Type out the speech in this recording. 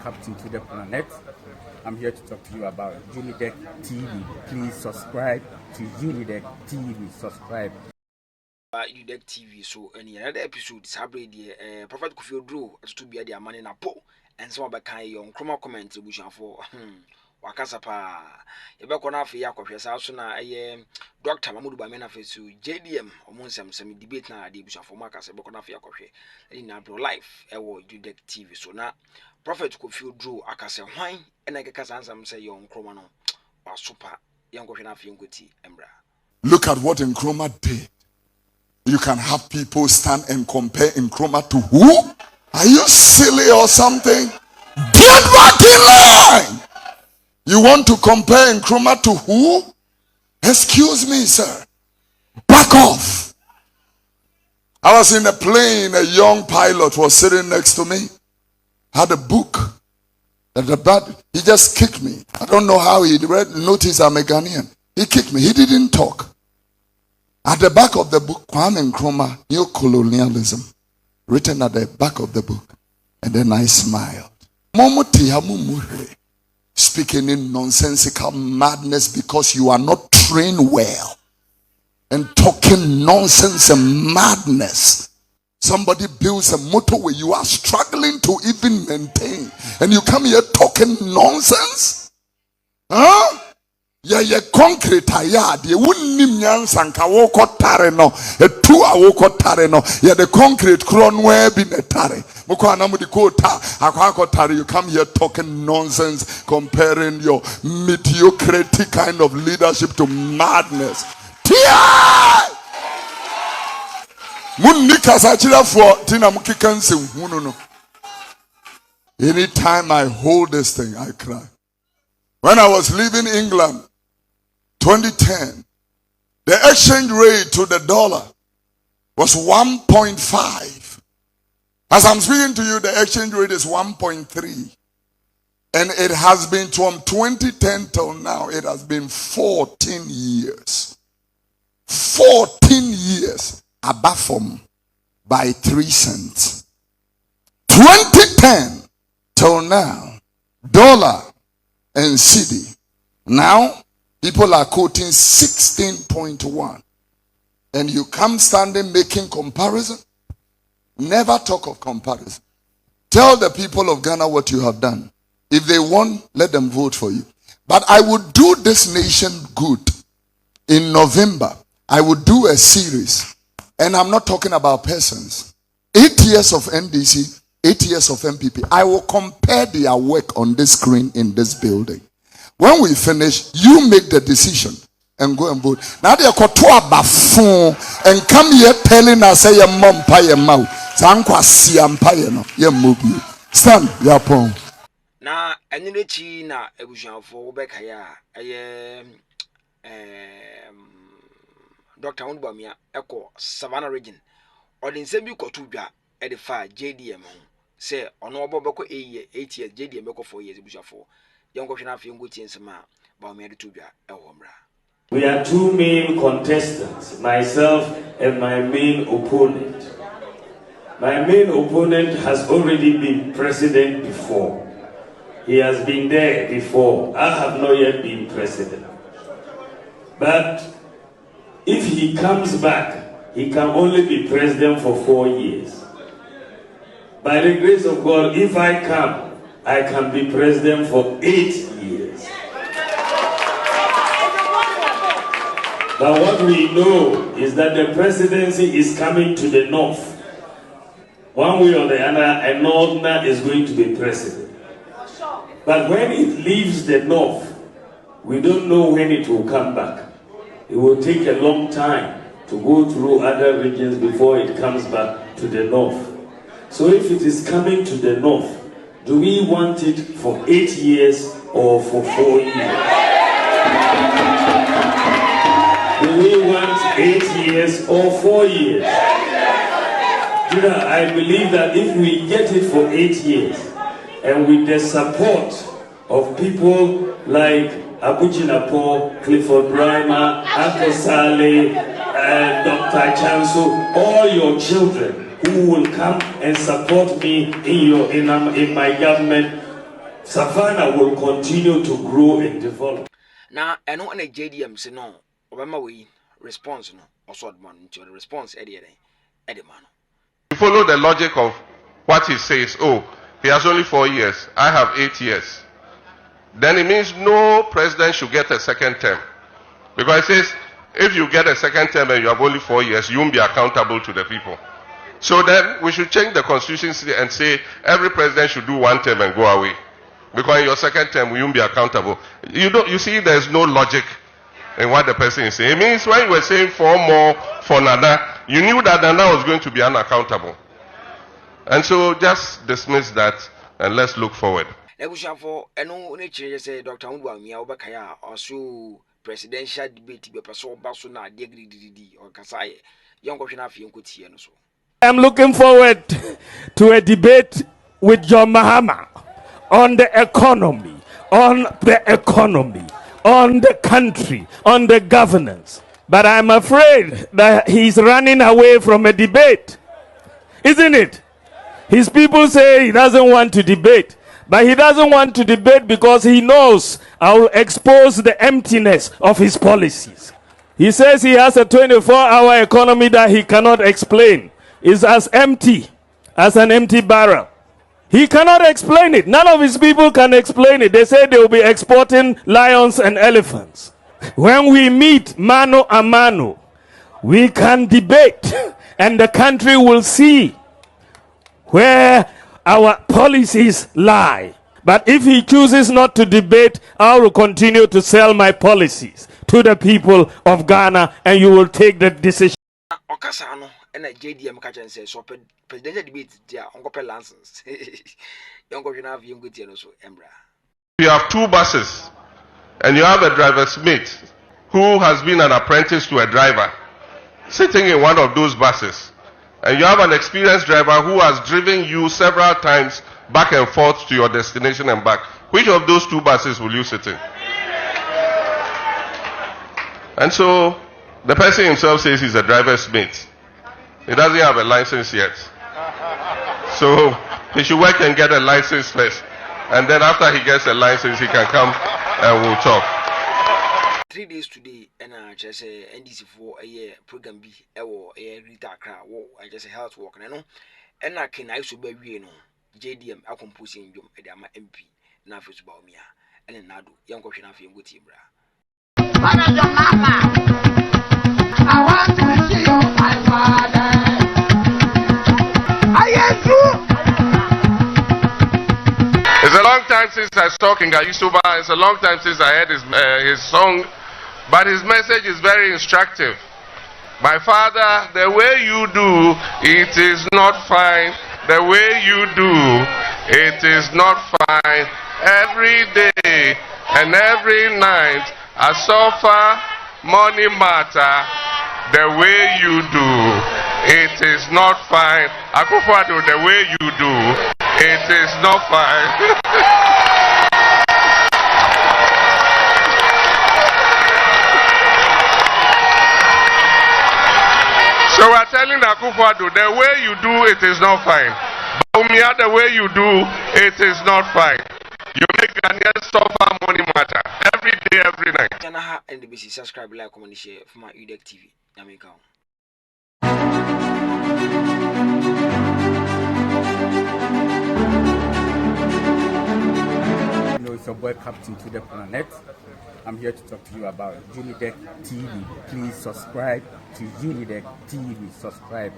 captain to the planet. I'm here to talk to you about Unidek TV. Please subscribe to Unidek TV. Subscribe. Unidek TV. So any another episode Sabre the Prophet Kofi Oduro to be the man in NAPO and some other kind of Nkrumah comment for wakasapa yebekona afi yakwohwe sa so na Dr. Mamudu Bamena fesu JDM omonsem sem debate na de bushafo makase yebekona afi yakwohwe na bro life ewo Unidek TV. So na Prophet Kofi Oduro akase hwan ena kekasa ansam say yo Nkrumah no wasupa yankwohwe na afi nkoti embra. Look at what Nkrumah did. You can have people stand and compare Nkrumah to who? Are you silly or something? Get back in line! You want to compare Nkrumah to who? Excuse me, sir. Back off. I was in a plane, a young pilot was sitting next to me. Had a book. He just kicked me. I don't know how he read. Notice I'm a Ghanaian. He kicked me. He didn't talk. At the back of the book, Kwame Nkrumah, New Colonialism, written at the back of the book. And then I smiled. Speaking in nonsensical madness because you are not trained well. And talking nonsense and madness. Somebody builds a motorway you are struggling to even maintain. And you come here talking nonsense? Huh? Yeah, concrete yard. You wouldn't name Yansanka woko tare no. A 2 hour woko tare no. Yeah, the concrete crown web in a tare. Moko anamudi kota akwako tare. You come here talking nonsense, comparing your mediocrity kind of leadership to madness. Tia! Munika sachira for tina mukikanse no. Anytime I hold this thing, I cry. When I was leaving England, 2010, the exchange rate to the dollar was 1.5. As I'm speaking to you, the exchange rate is 1.3. And it has been from 2010 till now, it has been 14 years. 14 years above from by 3 cents. 2010 till now, dollar and cedi. Now, people are quoting 16.1. And you come standing making comparison. Never talk of comparison. Tell the people of Ghana what you have done. If they want, let them vote for you. But I would do this nation good. In November, I would do a series. And I'm not talking about persons. 8 years of NDC, 8 years of MPP. I will compare their work on this screen in this building. When we finish, you make the decision and go and vote. Now they are called to a buffoon and come here telling us say your mom pay your mouth. Sankwa siampire no ye mobi. Stand your pon. Na enyechi na ebujanfo beka ya Dr. Bawumia eko Savannah region. Odinsem bi kotu dwa e de fa JDM ho. Say ono obobeko 8 years JDM beko 4 years ebujanfo. We are two main contestants, myself and my main opponent. My main opponent has already been president before. He has been there before. I have not yet been president. But if he comes back, he can only be president for 4 years. By the grace of God, if I come, I can be president for 8 years. But what we know is that the presidency is coming to the north. One way or the other, a northerner is going to be president. But when it leaves the north, we don't know when it will come back. It will take a long time to go through other regions before it comes back to the north. So if it is coming to the north, do we want it for 8 years or for 4 years? Do we want 8 years or 4 years? I believe that if we get it for 8 years, and with the support of people like Abuji-Napo, Clifford Brymer, Uncle Sale, Dr. Chansu, all your children who will come and support me in my government, Savannah will continue to grow and develop. Now, I know any JDM say no, Obama we response no, or sort man into the response Eddie man. You follow the logic of what he says. Oh, he has only 4 years. I have 8 years. Then it means no president should get a second term. Because it says, if you get a second term and you have only 4 years, you won't be accountable to the people. So then we should change the constitution and say every president should do 1 term and go away. Because in your second term, we won't be accountable. You see, there's no logic in what the person is saying. It means when you were saying 4 more for Nana, you knew that Nana was going to be unaccountable. And so just dismiss that and let's look forward. For Dr. Bawumia Obakaya also presidential debate be person baso na degree or kasai young question afi nkotie no so. I'm looking forward to a debate with John Mahama on the economy, on the country, on the governance. But I'm afraid that he's running away from a debate. Isn't it? His people say he doesn't want to debate. But he doesn't want to debate because he knows I will expose the emptiness of his policies. He says he has a 24-hour economy that he cannot explain. It's as empty as an empty barrel. He cannot explain it. None of his people can explain it. They say they will be exporting lions and elephants. When we meet mano a mano, we can debate and the country will see where our policies lie. But if he chooses not to debate, I will continue to sell my policies to the people of Ghana and you will take the decision. Okasano and JDM catch say so presidential debate there on license. Young have young good so Embra. You have 2 buses and you have a driver's mate who has been an apprentice to a driver sitting in one of those buses. And you have an experienced driver who has driven you several times back and forth to your destination and back. Which of those 2 buses will you sit in? And so the person himself says he's a driver's mate. He doesn't have a license yet. So he should work and get a license first. And then after he gets a license, he can come and we'll talk. 3 days today, and I just say NDC for a year program B, a Rita Cra, I just a health work, and I can also be JDM, I composing Jom, Edama MP, Nafis Bawumia, and Nado, young question of your good bra. Mama, I want to see you, my father. I am true. It's a long time since I saw King Ayusuba. It's a long time since I heard his song. But his message is very instructive. My father, the way you do, it is not fine. The way you do, it is not fine. Every day and every night, I suffer money matter. The way you do, it is not fine. Akufo-Addo, the way you do, it is not fine. So we're telling Akufo-Addo, the way you do it is not fine. Bawumia, the way you do it is not fine. You make Ghanaians suffer money matter every day, every night. Janaha and the BC subscribe, like, comment, share for my Unidek TV. Yamika. It's your boy Captain to the Planet. I'm here to talk to you about Unidek TV. Please subscribe to Unidek TV. Subscribe.